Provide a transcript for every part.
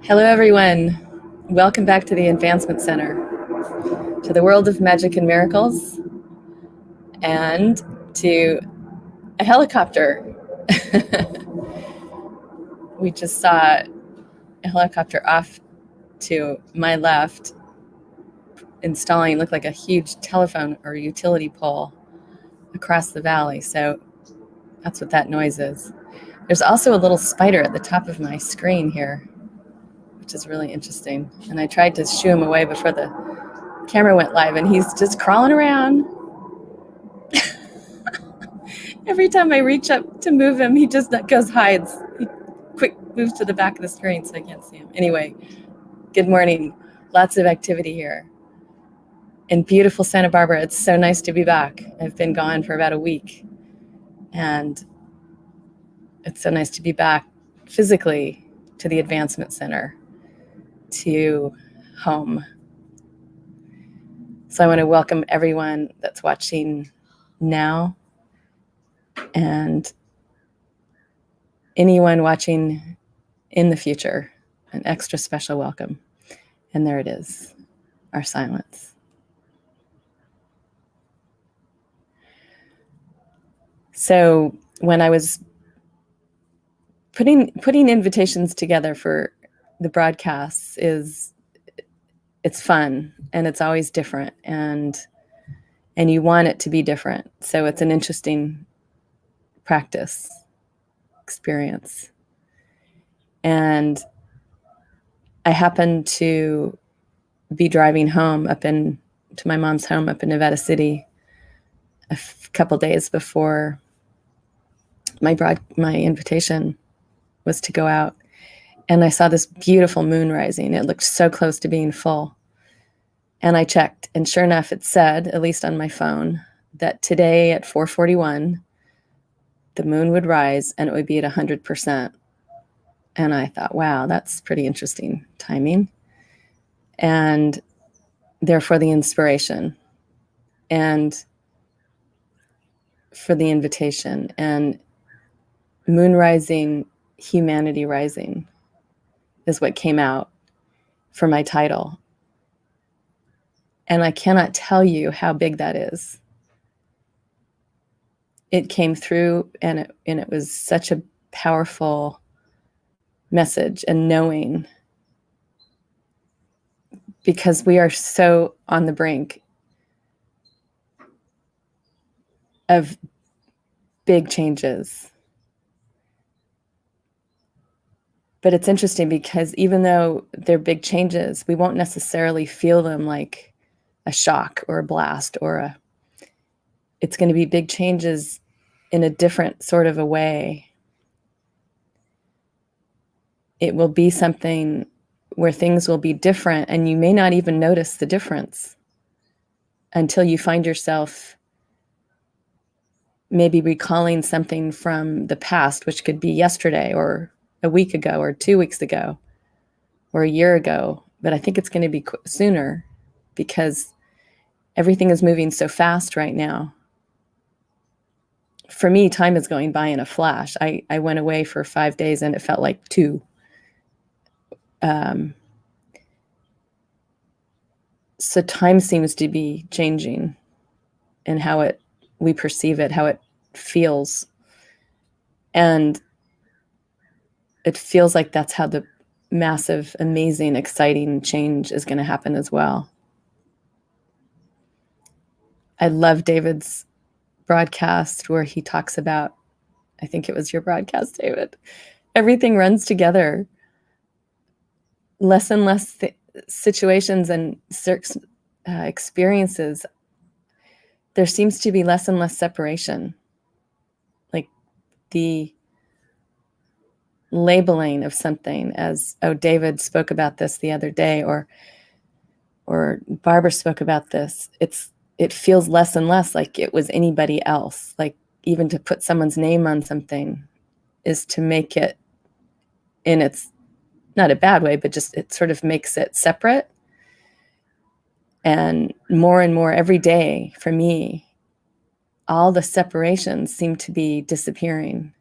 Hello, everyone. Welcome back to the Advancement Center, to the world of magic and miracles, and to a helicopter. We just saw a helicopter off to my left, installing, looked like a huge telephone or utility pole across the valley. So that's what that noise is. There's also a little spider at the top of my screen here, which is really interesting. And I tried to shoo him away before the camera went live, and he's just crawling around. Every time I reach up to move him, he just goes hides. He quick moves to the back of the screen so I can't see him. Anyway, good morning. Lots of activity here in beautiful Santa Barbara. It's so nice to be back. I've been gone for about a week, and it's so nice to be back physically to the Advancement Center, to home. So I want to welcome everyone that's watching now, and anyone watching in the future, an extra special welcome. And there it is, our silence. So when I was putting invitations together for the broadcasts, it's fun, and it's always different, and you want it to be different. So it's an interesting practice experience. And I happened to be driving home to my mom's home up in Nevada City a couple days before my invitation was to go out. And I saw this beautiful moon rising. It looked so close to being full. And I checked, and sure enough, it said, at least on my phone, that today at 4:41, the moon would rise and it would be at 100%. And I thought, wow, that's pretty interesting timing. And therefore the inspiration, and for the invitation, and moon rising, humanity rising is what came out for my title. And I cannot tell you how big that is. It came through, and it was such a powerful message and knowing, because we are so on the brink of big changes. But it's interesting because even though they're big changes, we won't necessarily feel them like a shock or a blast it's going to be big changes in a different sort of a way. It will be something where things will be different, and you may not even notice the difference until you find yourself maybe recalling something from the past, which could be yesterday or a week ago or 2 weeks ago or a year ago. But I think it's going to be sooner, because everything is moving so fast right now. For me, time is going by in a flash. I went away for 5 days and it felt like 2. So time seems to be changing in how we perceive it, how it feels. And it feels like that's how the massive, amazing, exciting change is going to happen as well. I love David's broadcast where he talks about, I think it was your broadcast, David, everything runs together. Less and less situations and experiences, there seems to be less and less separation. Like the labeling of something as, oh, David spoke about this the other day, or Barbara spoke about this. It feels less and less like it was anybody else. Like even to put someone's name on something is to make it, in its not a bad way, but just it sort of makes it separate. And more every day for me, all the separations seem to be disappearing.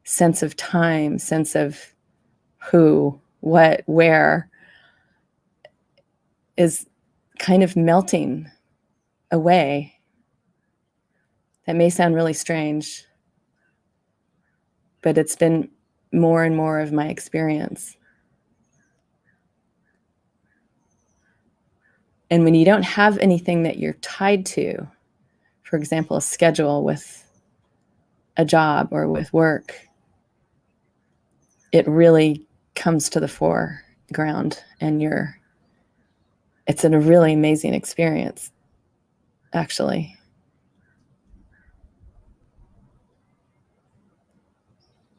Sense of time, sense of who, what, where is kind of melting away. That may sound really strange, but it's been more and more of my experience. And when you don't have anything that you're tied to, for example, a schedule with a job or with work, it really comes to the foreground, and it's a really amazing experience, actually.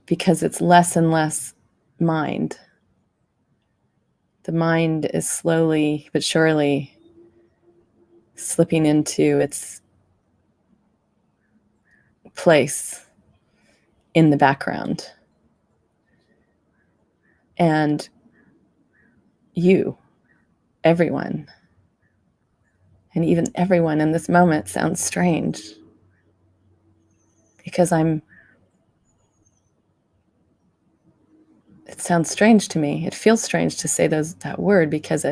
Because it's less and less mind. The mind is slowly but surely slipping into its place in the background. And you, everyone, and even everyone in this moment sounds strange, because it sounds strange to me. It feels strange to say that word, because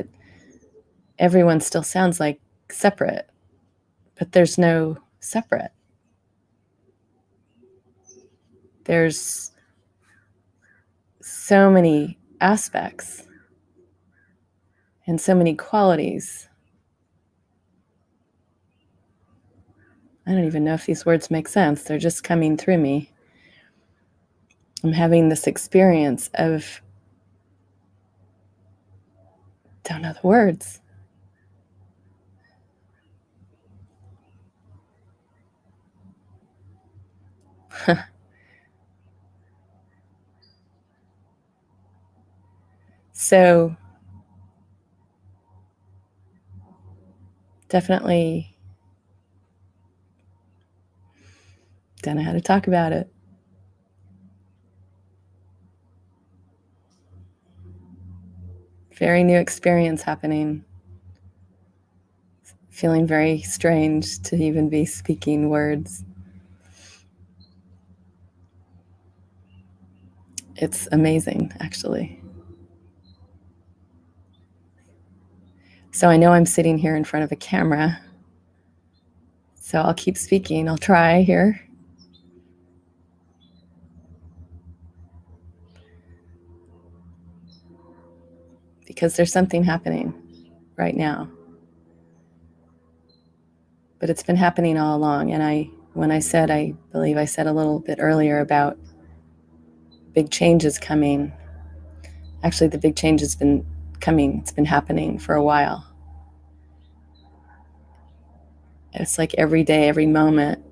everyone still sounds like separate, but there's no separate. There's so many aspects and so many qualities. I don't even know if these words make sense. They're just coming through me. I'm having this experience of, don't know the words. So definitely don't know how to talk about it. Very new experience happening. Feeling very strange to even be speaking words. It's amazing, actually. So I know I'm sitting here in front of a camera, so I'll keep speaking. I'll try here. Because there's something happening right now. But it's been happening all along. And I believe I said a little bit earlier about big changes coming. Actually, the big change has been coming. It's been happening for a while. It's like every day, every moment,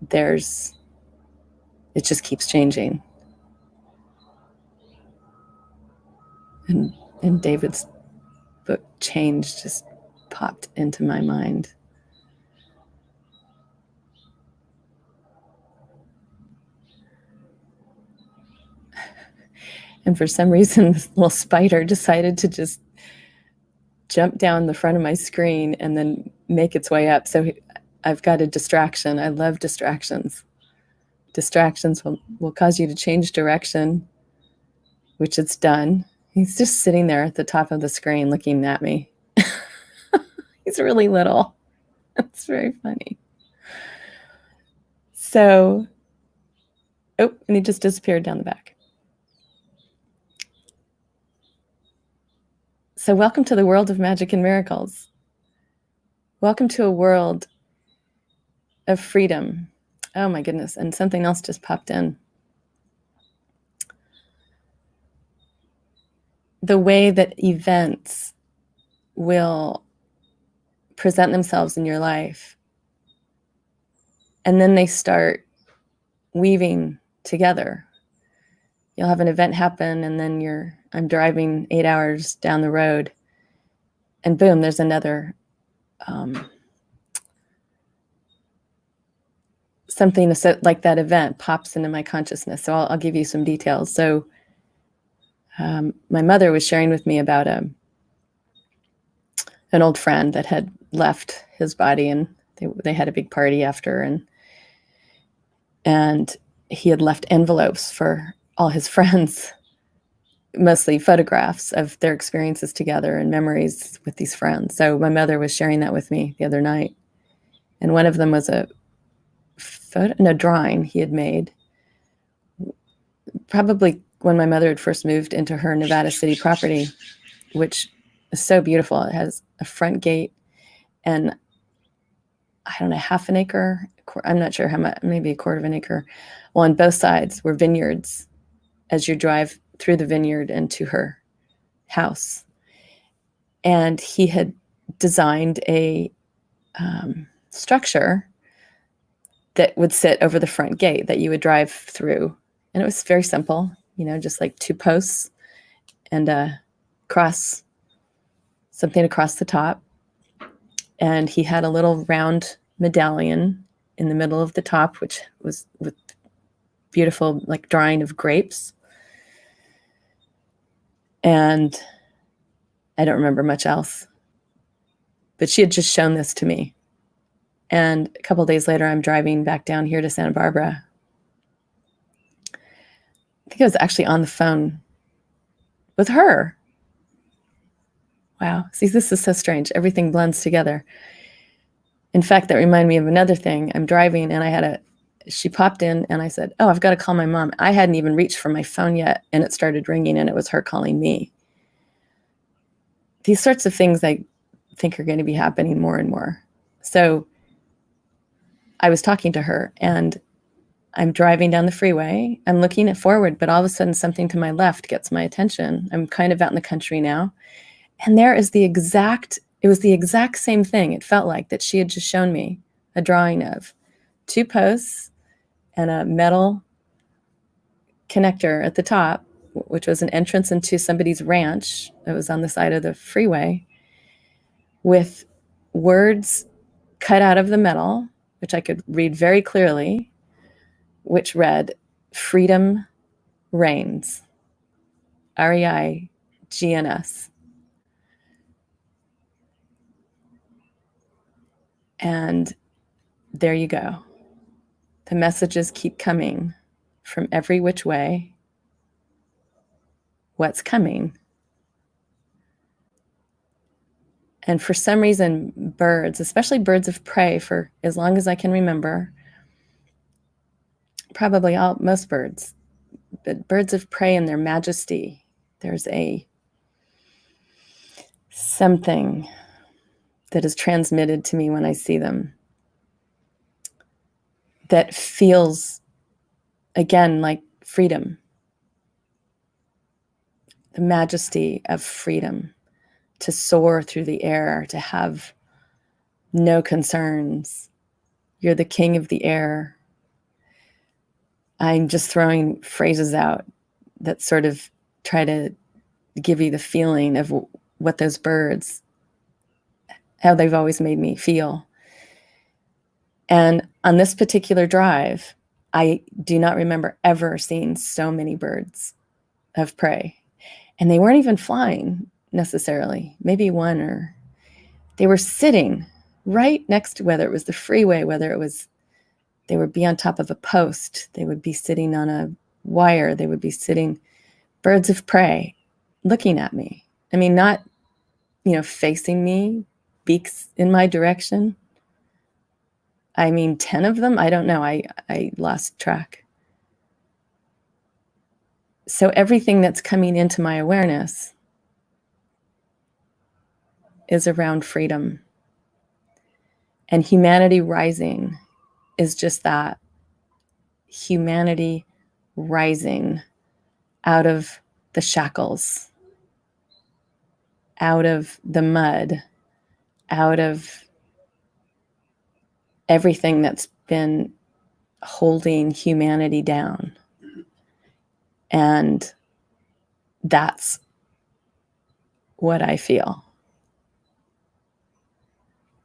it just keeps changing. And David's book, Change, just popped into my mind. And for some reason, this little spider decided to just jump down the front of my screen and then make its way up. So I've got a distraction. I love distractions. Distractions will cause you to change direction, which it's done. He's just sitting there at the top of the screen looking at me. He's really little. It's very funny. So, and he just disappeared down the back. So welcome to the world of magic and miracles. Welcome to a world of freedom. Oh my goodness, and something else just popped in. The way that events will present themselves in your life, and then they start weaving together. You'll have an event happen, and then I'm driving 8 hours down the road, and boom, there's another something like that event pops into my consciousness. So I'll give you some details. So my mother was sharing with me about an old friend that had left his body, and they had a big party after, and And he had left envelopes for all his friends, mostly photographs of their experiences together and memories with these friends. So my mother was sharing that with me the other night. And one of them was a drawing he had made, probably when my mother had first moved into her Nevada City property, which is so beautiful. It has a front gate and, I don't know, half an acre. I'm not sure how much, maybe a quarter of an acre. Well, on both sides were vineyards as you drive through the vineyard into her house. And he had designed a structure that would sit over the front gate that you would drive through. And it was very simple, just like 2 posts and something across the top. And he had a little round medallion in the middle of the top, which was with beautiful like drawing of grapes. And I don't remember much else. But she had just shown this to me. And a couple of days later, I'm driving back down here to Santa Barbara. I think I was actually on the phone with her. Wow. See, this is so strange. Everything blends together. In fact, that reminded me of another thing. I'm driving and she popped in and I said, oh, I've got to call my mom. I hadn't even reached for my phone yet. And it started ringing and it was her calling me. These sorts of things I think are going to be happening more and more. So I was talking to her and I'm driving down the freeway. I'm looking forward, but all of a sudden something to my left gets my attention. I'm kind of out in the country now. And there is it was the exact same thing. It felt like that she had just shown me a drawing of 2 posts and a metal connector at the top, which was an entrance into somebody's ranch that was on the side of the freeway, with words cut out of the metal, which I could read very clearly, which read, "Freedom reigns." REIGNS. And there you go. The messages keep coming from every which way. What's coming? And for some reason, birds, especially birds of prey, for as long as I can remember, probably most birds, but birds of prey in their majesty, there's something that is transmitted to me when I see them that feels, again, like freedom. The majesty of freedom, to soar through the air, to have no concerns. You're the king of the air. I'm just throwing phrases out that sort of try to give you the feeling of what those birds, how they've always made me feel. And on this particular drive, I do not remember ever seeing so many birds of prey. And they weren't even flying necessarily, maybe one, or they were sitting right next to, whether it was the freeway, whether it was, they would be on top of a post, they would be sitting on a wire, they would be sitting, birds of prey, looking at me. I mean, not, facing me, beaks in my direction. I mean, 10 of them? I don't know. I lost track. So everything that's coming into my awareness is around freedom. And humanity rising is just that. Humanity rising out of the shackles, out of the mud, out of everything that's been holding humanity down. And that's what I feel.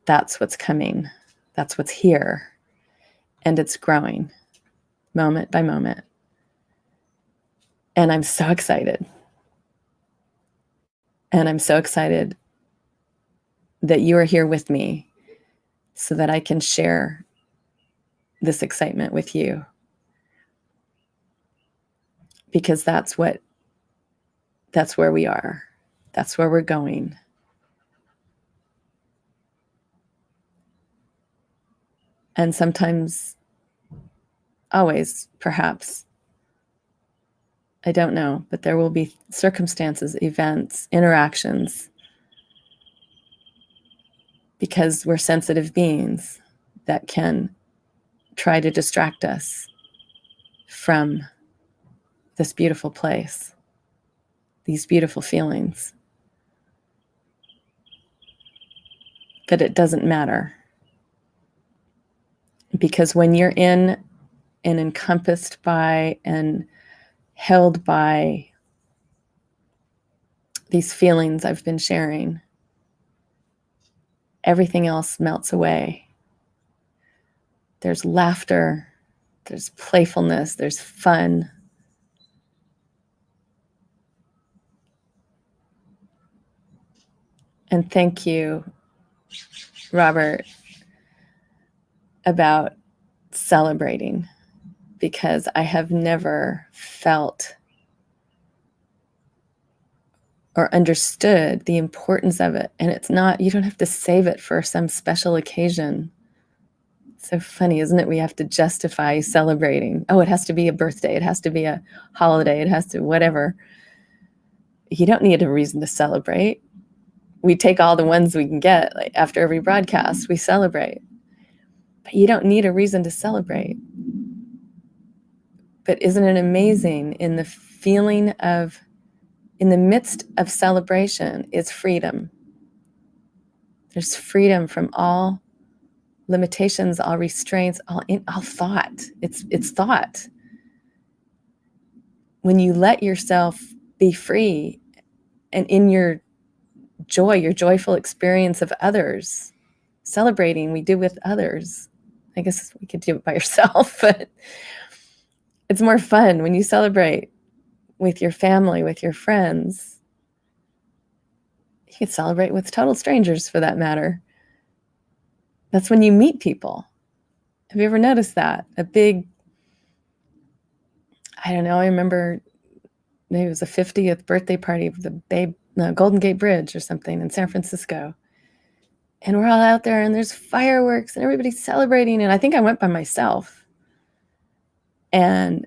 That's what's coming. That's what's here. And it's growing moment by moment. And I'm so excited. And I'm so excited that you are here with me so that I can share this excitement with you. because that's where we are. That's where we're going. And sometimes, always, perhaps, I don't know, but there will be circumstances, events, interactions, because we're sensitive beings, that can try to distract us from this beautiful place, these beautiful feelings. But it doesn't matter, because when you're in and encompassed by and held by these feelings I've been sharing, everything else melts away. There's laughter, there's playfulness, there's fun. And thank you, Robert, about celebrating, because I have never felt or understood the importance of it. And it's not, you don't have to save it for some special occasion. It's so funny, isn't it? We have to justify celebrating. Oh, it has to be a birthday. It has to be a holiday. It has to whatever. You don't need a reason to celebrate. We take all the ones we can get. Like after every broadcast, we celebrate. But you don't need a reason to celebrate. But isn't it amazing, in the feeling of, in the midst of celebration is freedom. There's freedom from all limitations, all restraints, all thought. It's thought. When you let yourself be free, and in your joy, your joyful experience of others, celebrating we do with others. I guess we could do it by yourself, but it's more fun when you celebrate with your family, with your friends. You can celebrate with total strangers, for that matter. That's when you meet people. Have you ever noticed that? A big, I don't know, I remember maybe it was a 50th birthday party of the Golden Gate Bridge or something in San Francisco. And we're all out there and there's fireworks and everybody's celebrating. And I think I went by myself. And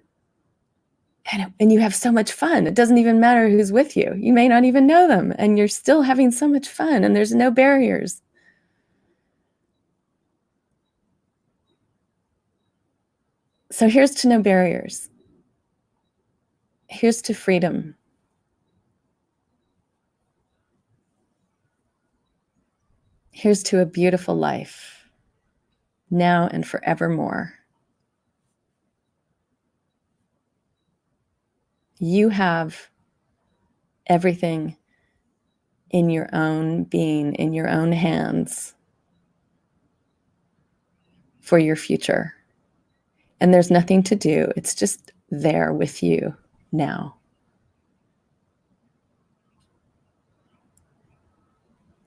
you have so much fun. It doesn't even matter who's with you. You may not even know them, and you're still having so much fun, and there's no barriers. So here's to no barriers. Here's to freedom. Here's to a beautiful life, now and forevermore. You have everything in your own being, in your own hands, for your future. And there's nothing to do. It's just there with you now.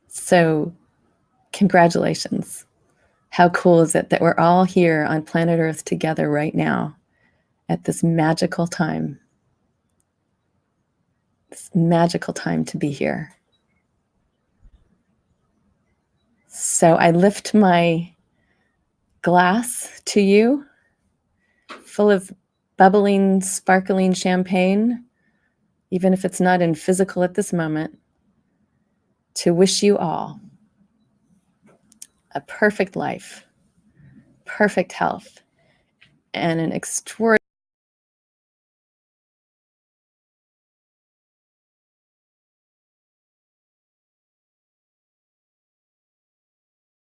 So, congratulations. How cool is it that we're all here on planet Earth together right now at this magical time? This magical time to be here. So I lift my glass to you, full of bubbling, sparkling champagne, even if it's not in physical at this moment, to wish you all a perfect life, perfect health, and an extraordinary